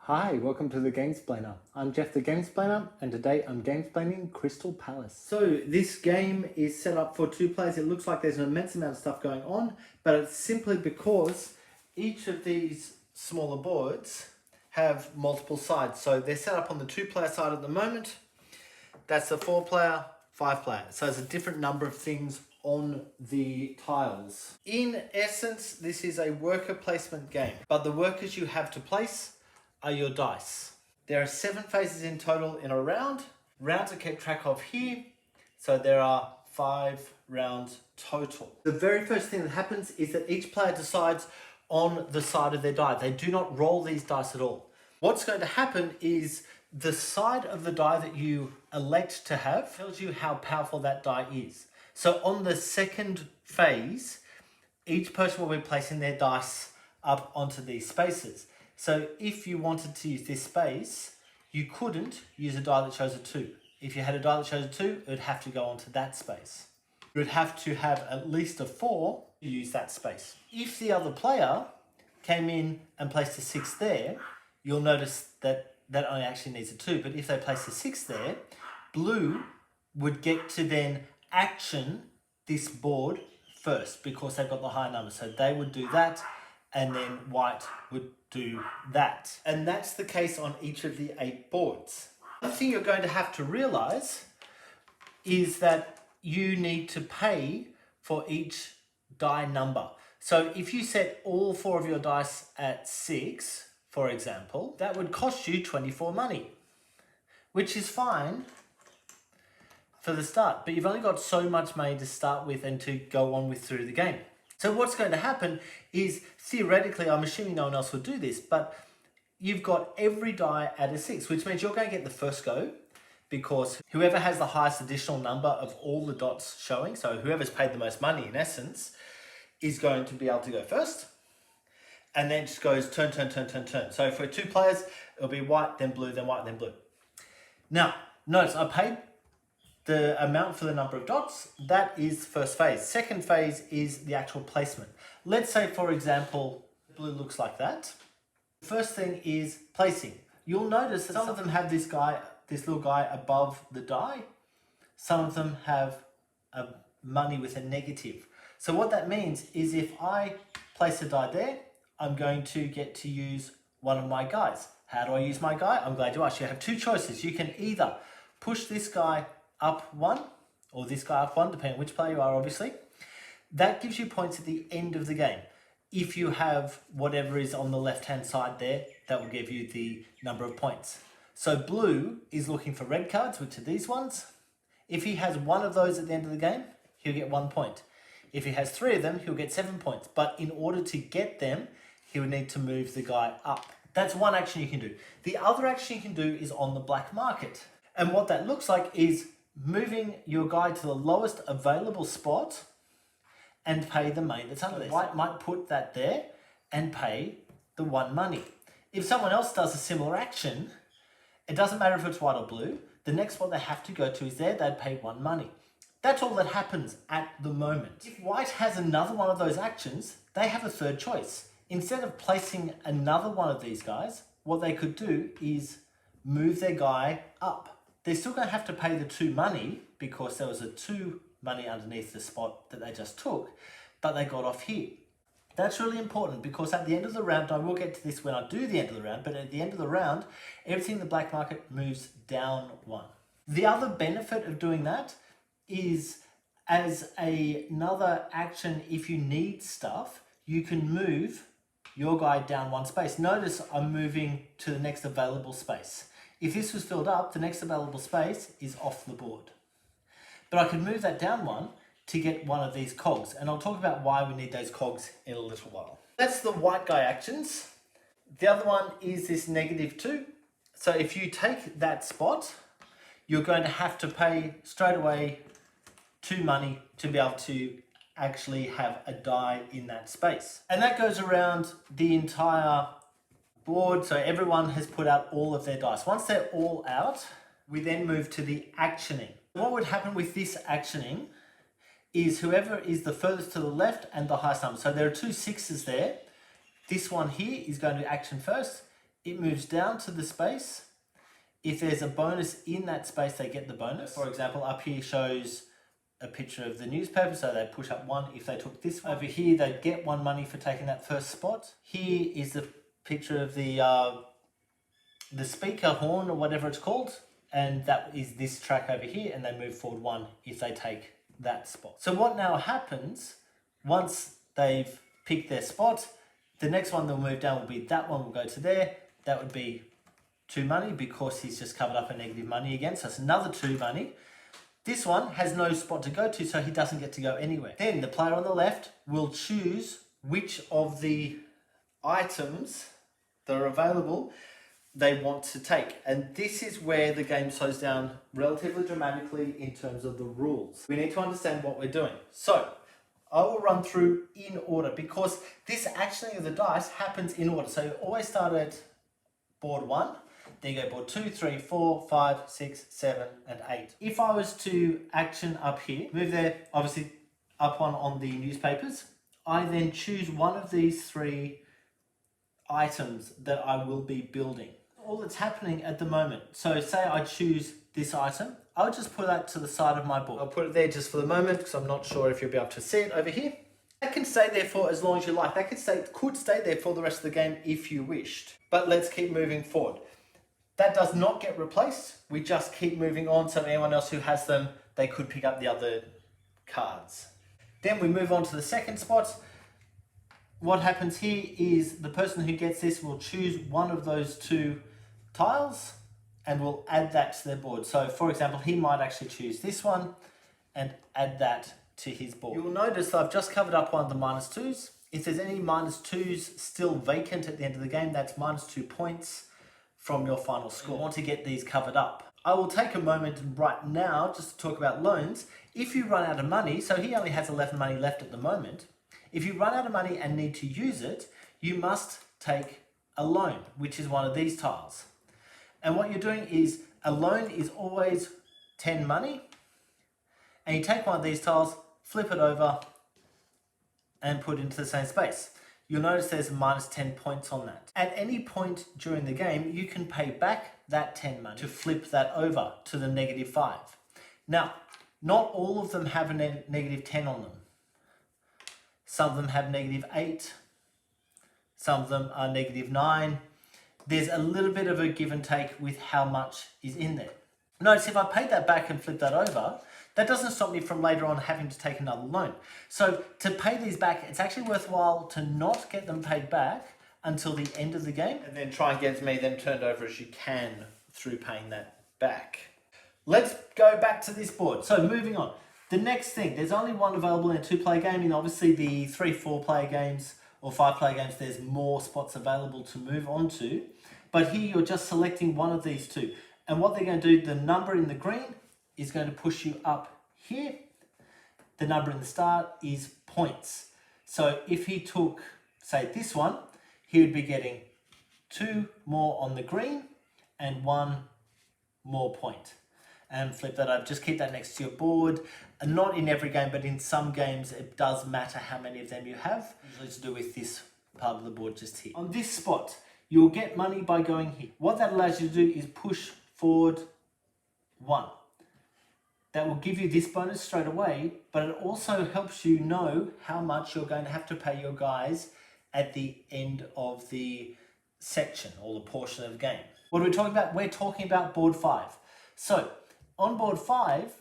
Hi, welcome to the Gamesplainer. I'm Jeff the Gamesplainer, and today I'm gamesplaining Crystal Palace. So this game is set up for 2 players. It looks like there's an immense amount of stuff going on, but it's simply because each of these smaller boards have multiple sides. So they're set up on the 2-player side at the moment. That's the 4-player, 5-player. So there's a different number of things on the tiles. In essence, this is a worker placement game, but the workers you have to place are your dice. There are 7 phases in total in a round. Rounds are kept track of here, so there are 5 rounds total. The very first thing that happens is that each player decides on the side of their die. They do not roll these dice at all. What's going to happen is the side of the die that you elect to have tells you how powerful that die is. So on the second phase, each person will be placing their dice up onto these spaces. So if you wanted to use this space, you couldn't use a die that shows a 2. If you had a die that shows a 2, it would have to go onto that space. You would have to have at least a 4 to use that space. If the other player came in and placed a 6 there, you'll notice that that only actually needs a 2. But if they placed a 6 there, blue would get to then action this board first because they've got the higher number. So they would do that, and then white would do that. And that's the case on each of the 8 boards. The thing you're going to have to realize is that you need to pay for each die number. So if you set all 4 of your dice at 6, for example, that would cost you 24 money, which is fine for the start, but you've only got so much money to start with and to go on with through the game. So what's going to happen is, theoretically, I'm assuming no one else would do this, but you've got every die at a 6, which means you're going to get the first go, because whoever has the highest additional number of all the dots showing, so whoever's paid the most money in essence, is going to be able to go first. And then it just goes turn, turn, turn, turn, turn. So for 2 players, it'll be white, then blue, then white, then blue. Now, notice I paid the amount for the number of dots. That is first phase. Second phase is the actual placement. Let's say, for example, blue looks like that. First thing is placing. You'll notice that some of them have this little guy above the die. Some of them have a money with a negative. So what that means is if I place a die there, I'm going to get to use one of my guys. How do I use my guy? I'm glad you asked. You have 2 choices. You can either push this guy up 1, or this guy up 1, depending on which player you are, obviously. That gives you points at the end of the game. If you have whatever is on the left-hand side there, that will give you the number of points. So blue is looking for red cards, which are these ones. If he has 1 of those at the end of the game, he'll get 1 point. If he has 3 of them, he'll get 7 points. But in order to get them, he would need to move the guy up. That's one action you can do. The other action you can do is on the black market. And what that looks like is moving your guy to the lowest available spot and pay the money that's under there. White might put that there and pay the 1 money. If someone else does a similar action, it doesn't matter if it's white or blue, the next spot they have to go to is there, they'd pay 1 money. That's all that happens at the moment. If white has another one of those actions, they have a third choice. Instead of placing another one of these guys, what they could do is move their guy up. They're still going to have to pay the 2 money because there was a 2 money underneath the spot that they just took, but they got off here. That's really important because at the end of the round, I will get to this when I do the end of the round, but at the end of the round, everything in the black market moves down 1. The other benefit of doing that is, as another action, if you need stuff, you can move your guy down 1 space. Notice I'm moving to the next available space. If this was filled up, the next available space is off the board. But I could move that down 1 to get one of these cogs. And I'll talk about why we need those cogs in a little while. That's the white guy actions. The other one is this -2. So if you take that spot, you're going to have to pay straight away 2 money to be able to actually have a die in that space. And that goes around the entire board, so everyone has put out all of their dice. Once they're all out, we then move to the actioning. What would happen with this actioning is whoever is the furthest to the left and the highest number. So there are 2 6s there. This one here is going to action first. it moves down to the space. If there's a bonus in that space, they get the bonus. For example, up here shows a picture of the newspaper, so they push up 1 if they took this one. Over here, they'd get 1 money for taking that first spot. Here is the picture of the speaker horn or whatever it's called, and that is this track over here, and they move forward 1 if they take that spot. So what now happens, once they've picked their spot, the next one they'll move down will be that one will go to there. That would be 2 money because he's just covered up a negative money again, so it's another 2 money. This one has no spot to go to, so he doesn't get to go anywhere. Then the player on the left will choose which of the items that are available they want to take. And this is where the game slows down relatively dramatically in terms of the rules. We need to understand what we're doing. So I will run through in order because this actioning of the dice happens in order. So you always start at board 1, then you go board 2, 3, 4, 5, 6, 7, and 8. If I was to action up here, move there, obviously up 1 on the newspapers, I then choose one of these 3 items that I will be building. All that's happening at the moment. So say I choose this item, I'll just put that to the side of my board. I'll put it there just for the moment because I'm not sure if you'll be able to see it over here. That can stay there for as long as you like. That could stay there for the rest of the game if you wished. But let's keep moving forward. That does not get replaced. We just keep moving on, so anyone else who has them, they could pick up the other cards. Then we move on to the second spot. What happens here is the person who gets this will choose one of those 2 tiles and will add that to their board. So for example, he might actually choose this one and add that to his board. You'll notice that I've just covered up one of the -2s. If there's any -2s still vacant at the end of the game, that's -2 points from your final score. You want to get these covered up. I will take a moment right now just to talk about loans. If you run out of money, so he only has 11 money left at the moment. If you run out of money and need to use it, you must take a loan, which is one of these tiles. And what you're doing is, a loan is always 10 money. And you take one of these tiles, flip it over, and put it into the same space. You'll notice there's -10 points on that. At any point during the game, you can pay back that 10 money to flip that over to the -5. Now, not all of them have a -10 on them. Some of them have -8. Some of them are -9. There's a little bit of a give and take with how much is in there. Notice if I paid that back and flipped that over, that doesn't stop me from later on having to take another loan. So to pay these back, it's actually worthwhile to not get them paid back until the end of the game, and then try and get as many of them turned over as you can through paying that back. Let's go back to this board. So moving on. The next thing, there's only one available in a 2-player game. And obviously the 3, 4-player games or 5-player games, there's more spots available to move on to. But here you're just selecting one of these 2. And what they're going to do, the number in the green is going to push you up here. The number in the star is points. So if he took, say, this one, he would be getting 2 more on the green and 1 more point. And flip that up. Just keep that next to your board. And not in every game, but in some games it does matter how many of them you have. Usually to do with this part of the board just here. On this spot, you'll get money by going here. What that allows you to do is push forward 1. That will give you this bonus straight away, but it also helps you know how much you're going to have to pay your guys at the end of the section or the portion of the game. What are we talking about? We're talking about board 5. So on board 5,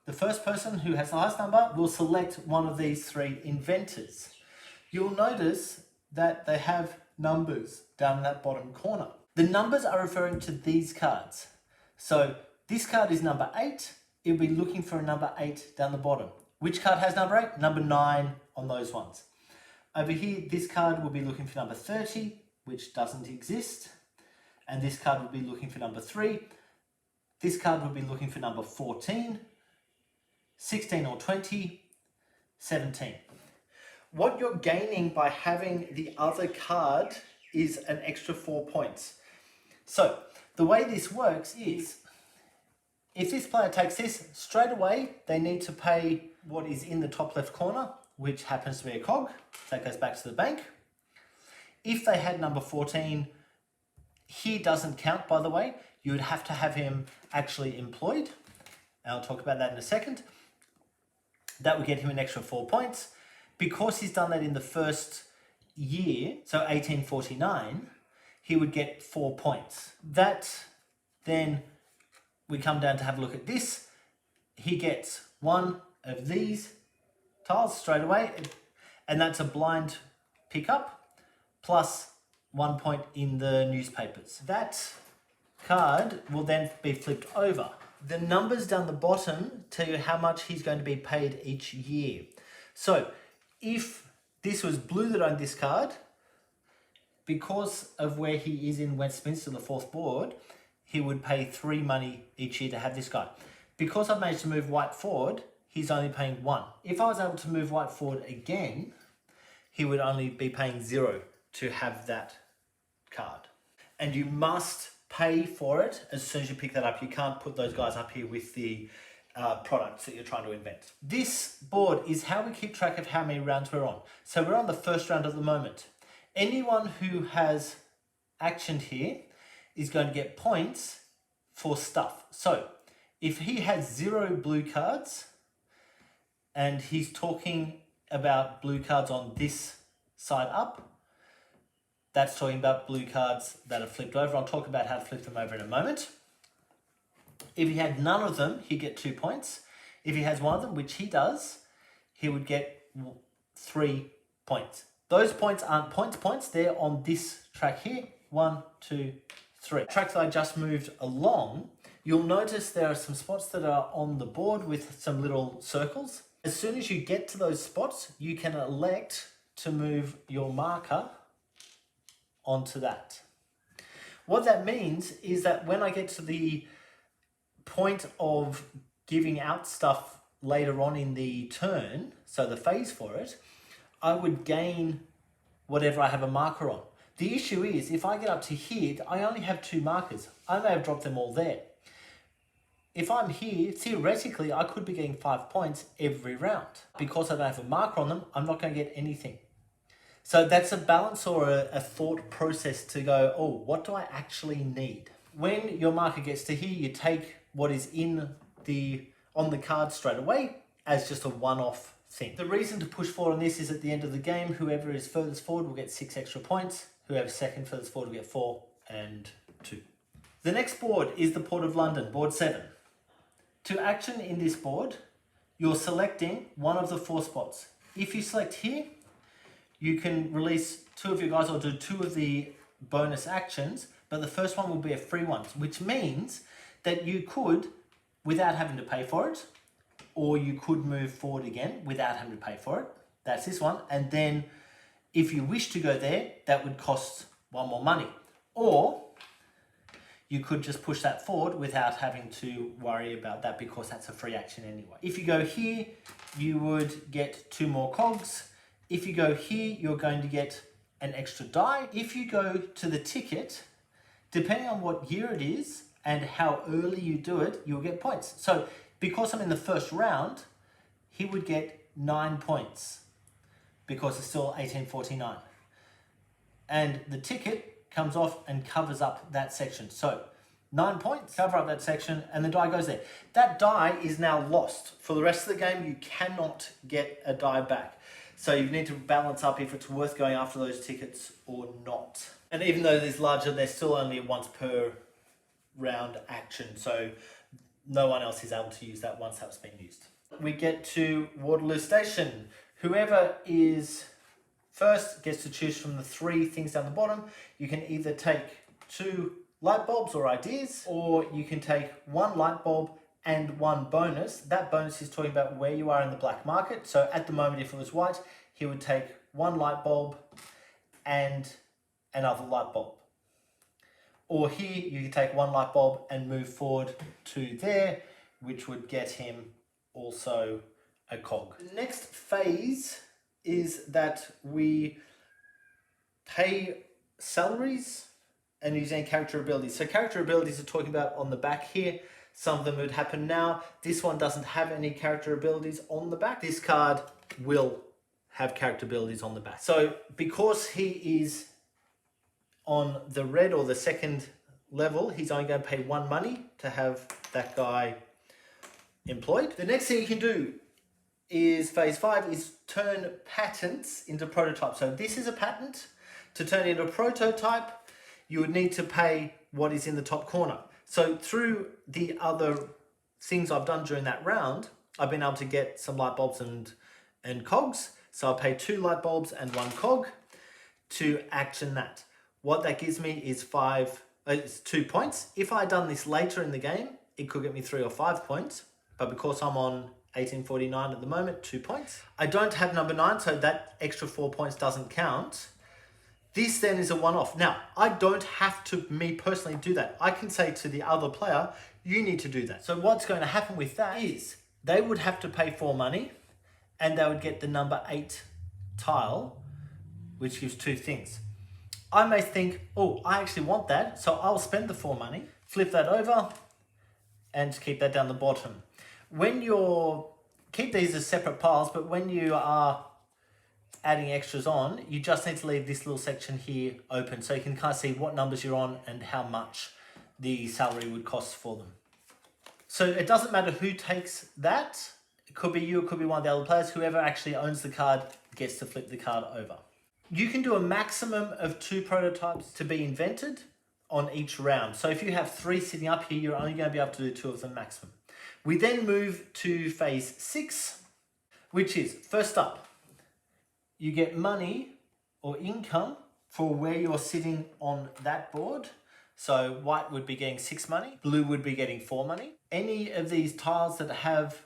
the first person who has the highest number will select one of these 3 inventors. You'll notice that they have numbers down in that bottom corner. The numbers are referring to these cards. So this card is number 8. It'll be looking for a number 8 down the bottom. Which card has number 8? Number 9 on those ones. Over here, this card will be looking for number 30, which doesn't exist. And this card will be looking for number 3. This card will be looking for number 14, 16 or 20, 17. What you're gaining by having the other card is an extra 4 points. So the way this works is, if this player takes this, straight away they need to pay what is in the top left corner, which happens to be a cog. That goes back to the bank. If they had number 14, He doesn't count, by the way. You would have to have him actually employed. And I'll talk about that in a second. That would get him an extra 4 points. Because he's done that in the first year, so 1849, he would get 4 points. That then we come down to have a look at this. He gets one of these tiles straight away, and that's a blind pickup plus 1 point in the newspapers. That card will then be flipped over. The numbers down the bottom tell you how much he's going to be paid each year. So if this was blue that owned this card, because of where he is in Westminster, the fourth board, he would pay 3 money each year to have this guy. Because I've managed to move white forward, he's only paying 1. If I was able to move white forward again, he would only be paying 0 to have that card. And you must pay for it as soon as you pick that up. You can't put those guys up here with the products that you're trying to invent. This board is how we keep track of how many rounds we're on. So we're on the first round at the moment. Anyone who has actioned here is going to get points for stuff. So if he has 0 blue cards and he's talking about blue cards on this side up, that's talking about blue cards that are flipped over. I'll talk about how to flip them over in a moment. If he had none of them, he'd get 2 points. If he has one of them, which he does, he would get 3 points. Those points aren't points, they're on this track here. 1, 2, 3. Tracks that I just moved along, you'll notice there are some spots that are on the board with some little circles. As soon as you get to those spots, you can elect to move your marker onto that. What that means is that when I get to the point of giving out stuff later on in the turn, so the phase for it, I would gain whatever I have a marker on. The issue is, if I get up to here, I only have 2 markers. I may have dropped them all there. If I'm here, theoretically, I could be getting 5 points every round. Because I don't have a marker on them, I'm not going to get anything. So that's a balance or a thought process to go, oh, what do I actually need? When your marker gets to here, you take what is on the card straight away as just a one-off thing. The reason to push forward on this is at the end of the game, whoever is furthest forward will get 6 extra points. Whoever's second furthest forward will get 4 and 2. The next board is the Port of London, board 7. To action in this board, you're selecting one of the 4 spots. If you select here, you can release 2 of your guys or do 2 of the bonus actions, but the first one will be a free one, which means that you could, without having to pay for it, or you could move forward again without having to pay for it. That's this one. And then if you wish to go there, that would cost 1 more money. Or you could just push that forward without having to worry about that because that's a free action anyway. If you go here, you would get 2 more cogs. If you go here, you're going to get an extra die. If you go to the ticket, depending on what year it is and how early you do it, you'll get points. So because I'm in the first round, he would get 9 points because it's still 1849. And the ticket comes off and covers up that section. So 9 points, cover up that section, and the die goes there. That die is now lost. For the rest of the game, you cannot get a die back. So you need to balance up if it's worth going after those tickets or not. And even though they're larger, they're still only a once per round action. So no one else is able to use that once that's been used. We get to Waterloo Station. Whoever is first gets to choose from the 3 things down the bottom. You can either take 2 light bulbs or ideas, or you can take 1 light bulb and 1 bonus. That bonus is talking about where you are in the black market. So at the moment, if it was white, he would take 1 light bulb and another light bulb. Or here, you can take 1 light bulb and move forward to there, which would get him also a cog. The next phase is that we pay salaries and using character abilities. So character abilities are talking about on the back here. Some of them would happen now. This one doesn't have any character abilities on the back. This card will have character abilities on the back. So because he is on the red or the second level, he's only going to pay 1 money to have that guy employed. The next thing you can do is phase 5 is turn patents into prototypes. So this is a patent. To turn it into a prototype, you would need to pay what is in the top corner. So through the other things I've done during that round, I've been able to get some light bulbs and cogs. So I pay 2 light bulbs and 1 cog to action that. What that gives me is 2 points. If I had done this later in the game, it could get me 3 or 5 points. But because I'm on 1849 at the moment, 2 points. I don't have number 9, so that extra 4 points doesn't count. This then is a one-off. Now, I don't have to, me personally, do that. I can say to the other player, you need to do that. So what's going to happen with that is they would have to pay 4 money and they would get the number 8 tile, which gives 2 things. I may think, oh, I actually want that, so I'll spend the 4 money, flip that over, and keep that down the bottom. When you're, keep these as separate piles, but when you are adding extras on, you just need to leave this little section here open so you can kind of see what numbers you're on and how much the salary would cost for them. So it doesn't matter who takes that. It could be you, it could be one of the other players. Whoever actually owns the card gets to flip the card over. You can do a maximum of 2 prototypes to be invented on each round. So if you have 3 sitting up here, you're only going to be able to do 2 of them maximum. We then move to phase 6, which is, first up, you get money or income for where you're sitting on that board. So white would be getting 6 money, blue would be getting 4 money. Any of these tiles that have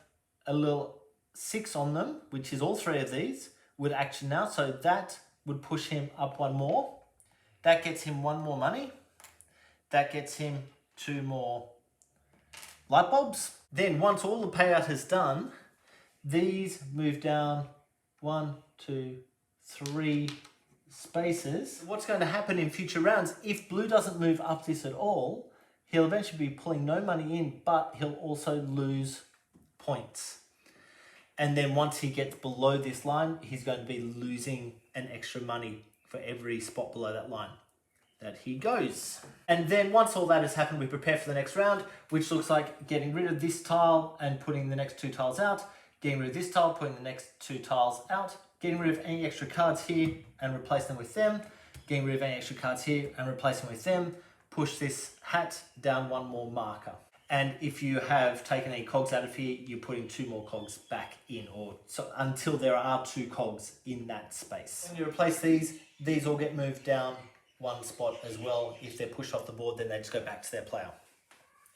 a little 6 on them, which is all 3 of these, would action now. So that would push him up 1 more. That gets him 1 more money. That gets him 2 more light bulbs. Then once all the payout is done, these move down 1, 2, 3 spaces. What's going to happen in future rounds, if blue doesn't move up this at all, he'll eventually be pulling no money in, but he'll also lose points. And then once he gets below this line, he's going to be losing an extra money for every spot below that line that he goes. And then once all that has happened, we prepare for the next round, which looks like getting rid of this tile and putting the next 2 tiles out, getting rid of this tile, putting the next 2 tiles out, getting rid of any extra cards here and replace them with them, getting rid of any extra cards here and replace them with them, push this hat down 1 more marker. And if you have taken any cogs out of here, you're putting 2 more cogs back in, or so until there are 2 cogs in that space. When you replace these all get moved down 1 spot as well. If they're pushed off the board, then they just go back to their player.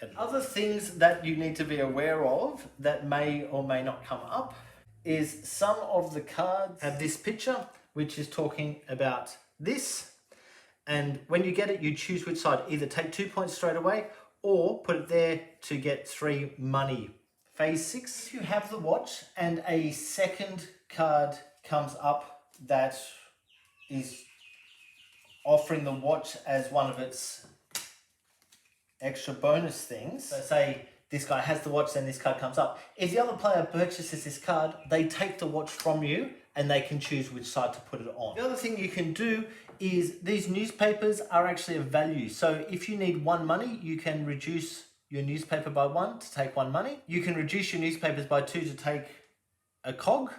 And other things that you need to be aware of that may or may not come up is some of the cards have this picture, which is talking about this. And when you get it, you choose which side. Either take 2 points straight away or put it there to get 3 money. Phase 6, if you have the watch and a second card comes up that is offering the watch as one of its extra bonus things. So say this guy has the watch, then this card comes up. If the other player purchases this card, they take the watch from you and they can choose which side to put it on. The other thing you can do is these newspapers are actually of value. So if you need 1 money, you can reduce your newspaper by 1 to take 1 money. You can reduce your newspapers by 2 to take a cog,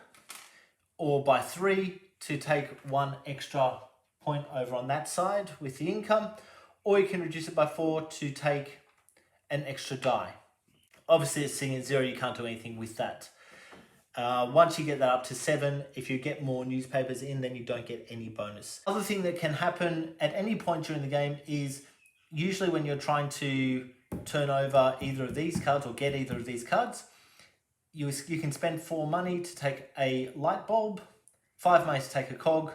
or by 3 to take 1 extra point over on that side with the income, or you can reduce it by 4 to take an extra die. Obviously, it's sitting at 0, you can't do anything with that. Once you get that up to 7, if you get more newspapers in, then you don't get any bonus. Other thing that can happen at any point during the game is usually when you're trying to turn over either of these cards or get either of these cards, you can spend 4 money to take a light bulb, 5 money to take a cog,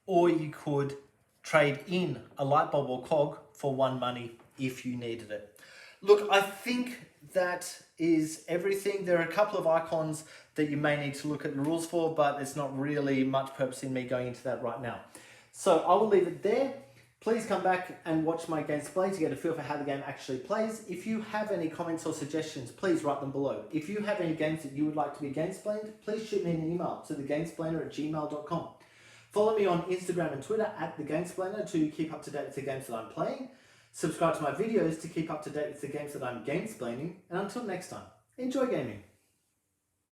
or you could trade in a light bulb or cog for 1 money if you needed it. Look, I think that is everything. There are a couple of icons that you may need to look at the rules for, but there's not really much purpose in me going into that right now. So I will leave it there. Please come back and watch my Gamesplained to get a feel for how the game actually plays. If you have any comments or suggestions, please write them below. If you have any games that you would like to be Gamesplained, please shoot me an email to thegamesplainer@gmail.com. Follow me on Instagram and Twitter at the Gamesplainer to keep up to date with the games that I'm playing. Subscribe to my videos to keep up to date with the games that I'm gamesplaining. And until next time, enjoy gaming.